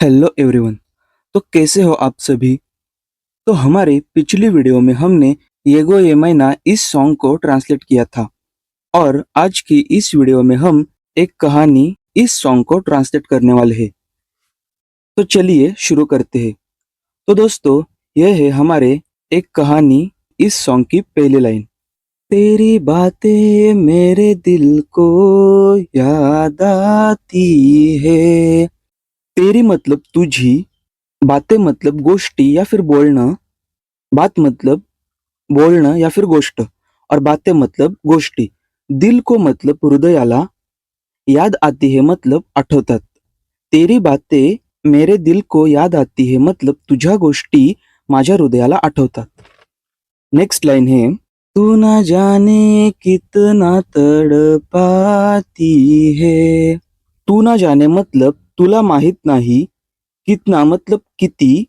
Hello everyone. तो कैसे हो आप सभी। तो हमारे पिछली वीडियो में हमने येगो ये महीना इस सॉन्ग को ट्रांसलेट किया था और आज की इस वीडियो में हम एक कहानी इस सॉन्ग को ट्रांसलेट करने वाले हैं। तो चलिए शुरू करते हैं। तो दोस्तों, यह है हमारे एक कहानी इस सॉन्ग की पहली लाइन। तेरी बातें मेरे दिल को याद आती है। तेरी मतलब तुझी, बातें मतलब गोष्टी या फिर बोलणं, बात मतलब बोलणं या फिर गोष्ट और बातें मतलब गोष्टी। दिल को मतलब हृदयाला, याद आती है मतलब आठवतात। तेरी बातें मेरे दिल को याद आती है मतलब तुझ्या गोष्टी माझ्या हृदयाला आठवतात। नेक्स्ट लाइन है, तू ना जाने कितना तड़पाती है। तू ना जाने मतलब तुला माहित नाही, कितना मतलब किती,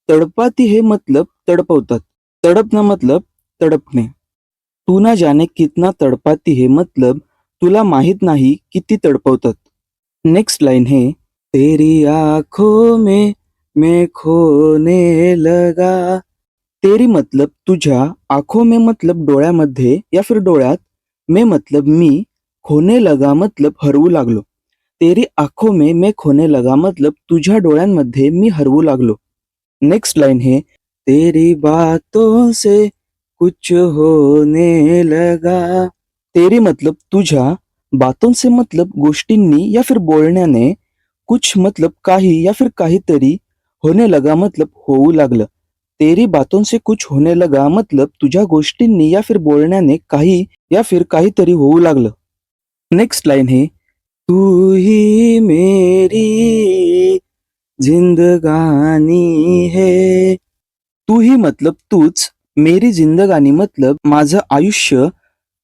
तड़पाती है मतलब तड़पवतात, तड़पना मतलब तड़पणे। तू ना जाने कितना तड़पाती है मतलब तुला माहित नाही किती तड़पवतात। नेक्स्ट लाइन है, तेरी आंखों में मैं खोने लगा। तेरी मतलब तुझ्या, आंखों में मतलब डोळ्यामध्ये या फिर डोळ्यात, मैं मतलब मी, खोने लगा मतलब हरवू लागलो। तेरी आंखों में मैं खोने लगा मतलब तुझ्या डोळ्यांमध्ये मी हरवू लागलो। नेक्स्ट लाइन है, तेरी बातों से कुछ होने लगा। तेरी मतलब तुझ्या, बातों से मतलब गोष्टींनी या फिर बोलण्याने, कुछ मतलब काही या फिर काहीतरी, होने लगा मतलब होऊ लागलं। तेरी बातों से कुछ होने लगा मतलब तुझ्या गोष्टींनी या फिर बोलण्याने काही या फिर काहीतरी होऊ लागलं। नेक्स्ट लाइन है, तू ही मेरी जिंदगानी है। तू ही मतलब तूच, मेरी जिंदगानी मतलब माझं आयुष्य,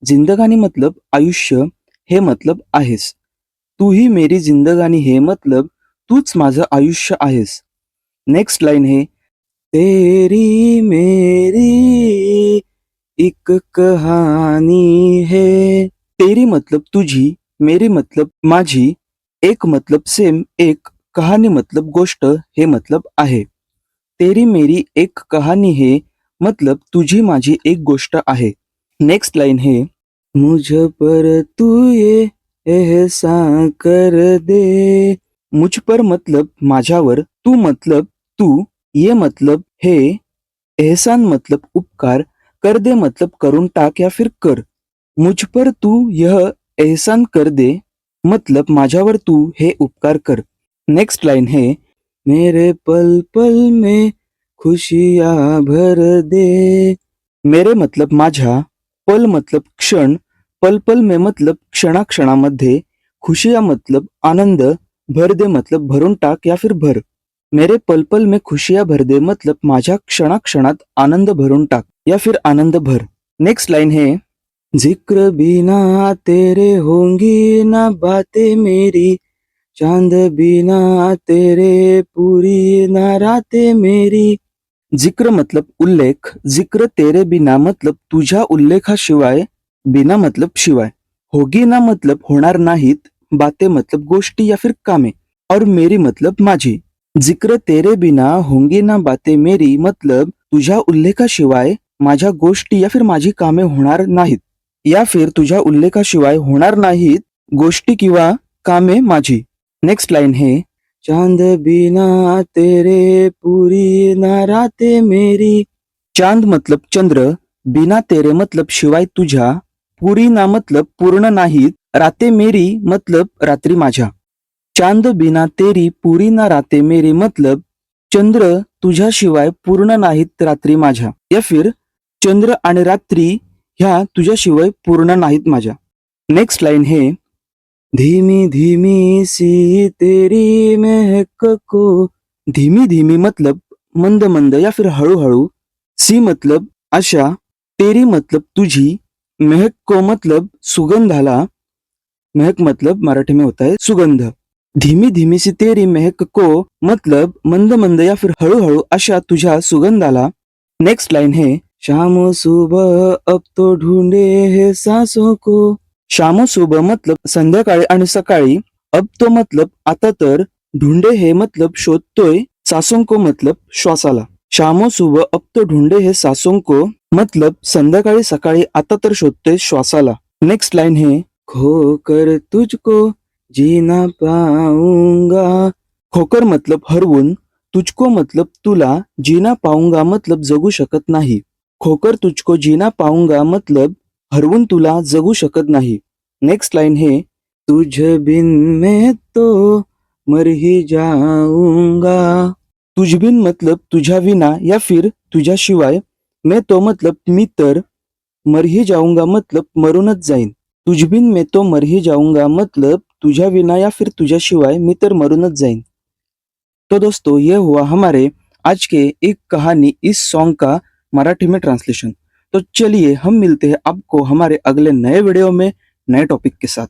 जिंदगानी मतलब आयुष्य, हे मतलब आहेस। तू ही मेरी जिंदगानी है मतलब तूच माझं आयुष्य आहेस। नेक्स्ट लाइन है, तेरी मेरी एक कहानी है। तेरी मतलब तुझी, मेरी मतलब माझी, एक मतलब सेम एक, कहानी मतलब गोष्ट, हे मतलब आहे। तेरी मेरी एक कहानी है मतलब तुझी माझी एक गोष्ट आहे। नेक्स्ट लाइन है, मुझ पर तू ये एहसान कर दे। मुझ पर मतलब माझ्यावर, तू मतलब तू, ये मतलब हे, एहसान मतलब उपकार, कर दे मतलब करून टाक या फिर कर। मुझ पर तू यह एहसान कर दे मतलब माझ्यावर तू हे उपकार कर। नेक्स्ट लाइन है, मेरे पल पल में खुशियाँ भर दे। मेरे मतलब माझ्या, पल मतलब क्षण, पल पल में मतलब क्षणाक्षणामध्ये, खुशियाँ मतलब आनंद, भर दे मतलब भरून टाक या फिर भर। मेरे पल पल में खुशियाँ भर दे मतलब माझ्या क्षणाक्षणात आनंद भरून टाक या फिर आनंद भर। नेक्स्ट लाइन है, जिक्र बिना तेरे होंगी ना बातें मेरी, चांद बिना तेरे पूरी ना रातें मेरी। जिक्र मतलब उल्लेख, जिक्र तेरे बिना मतलब तुझ्या उल्लेखाशिवाय, बिना मतलब शिवाय, होगी ना मतलब होणार नाहीत, बातें मतलब गोष्टी या फिर कामे, और मेरी मतलब माझी। जिक्र तेरे बिना होंगी ना बातें मेरी मतलब तुझ्या उल्लेखाशिवाय माझ्या गोष्टी या फिर माझी कामे होणार नाहीत, या फिर तुझ्या उल्लेखाशिवाय होणार नाहीत गोष्टी किंवा कामे माझी। नेक्स्ट लाइन है, चांद बिना तेरे पूरी ना रातें मेरी। चांद मतलब चंद्र, बिना तेरे मतलब शिवाय तुझ्या, पूरी ना मतलब पूर्ण नाहीत, राते मेरी मतलब रात्री माझ्या। चांद बिना तेरी पूरी ना राते मेरी मतलब चंद्र तुझ्याशिवाय पूर्ण नाहीत रात्री माझ्या, या फिर चंद्र आणि रात्री ह्या तुझ्याशिवाय पूर्ण नाहीत माझ्या। नेक्स्ट लाइन है, धीमी धीमी सी तेरी महक को। धीमी धीमी मतलब मंद मंद या फिर हळूहळू, सी मतलब आशा, तेरी मतलब तुझी, महक को मतलब सुगंधाला, महक मतलब मराठी में होता है सुगंध। धीमी धीमी सी तेरी महक को मतलब मंद मंद या फिर हळूहळू अशा तुझ्या सुगंधाला। नेक्स्ट लाइन है, शाम सुबह अब तो ढूंढे है सांसों को। शाम सुबह मतलब संध्याकाळी आणि सकाळी, अब तो मतलब आता तर, ढूंढे है मतलब शोधतोय, सांसों को मतलब श्वासाला. शामो सुबह अब तो ढूंढे है सांसों को मतलब संध्याकाळी सकाळी आता तर शोधतोय श्वासाला. नेक्स्ट लाइन है खोकर तुझको जीना पाऊंगा. खोकर मतलब हरवून, तुझको मतलब तुला, जीना पाऊंगा मतलब जगू शकत नाही. खोकर तुझको जीना पाऊंगा मतलब हरवून तुला जगू शकत नाही. नेक्स्ट लाइन है तुझ बिन मैं तो मर ही जाऊंगा. तुझ बिन मतलब तुझ्या विना या फिर तुझ्याशिवाय, मैं तो मतलब मी तर, मर ही जाऊंगा मतलब मरूनच जाईन. तुझ बिन मैं तो मर ही जाऊंगा मतलब तुझ्या विना या फिर तुझ्याशिवाय मी तर मरूनच जाईन. तो दोस्तों ये हुआ हमारे आज के एक कहानी इस सॉन्ग का मराठी में ट्रांसलेशन. तो चलिए हम मिलते हैं आपको हमारे अगले नए वीडियो में नए टॉपिक के साथ.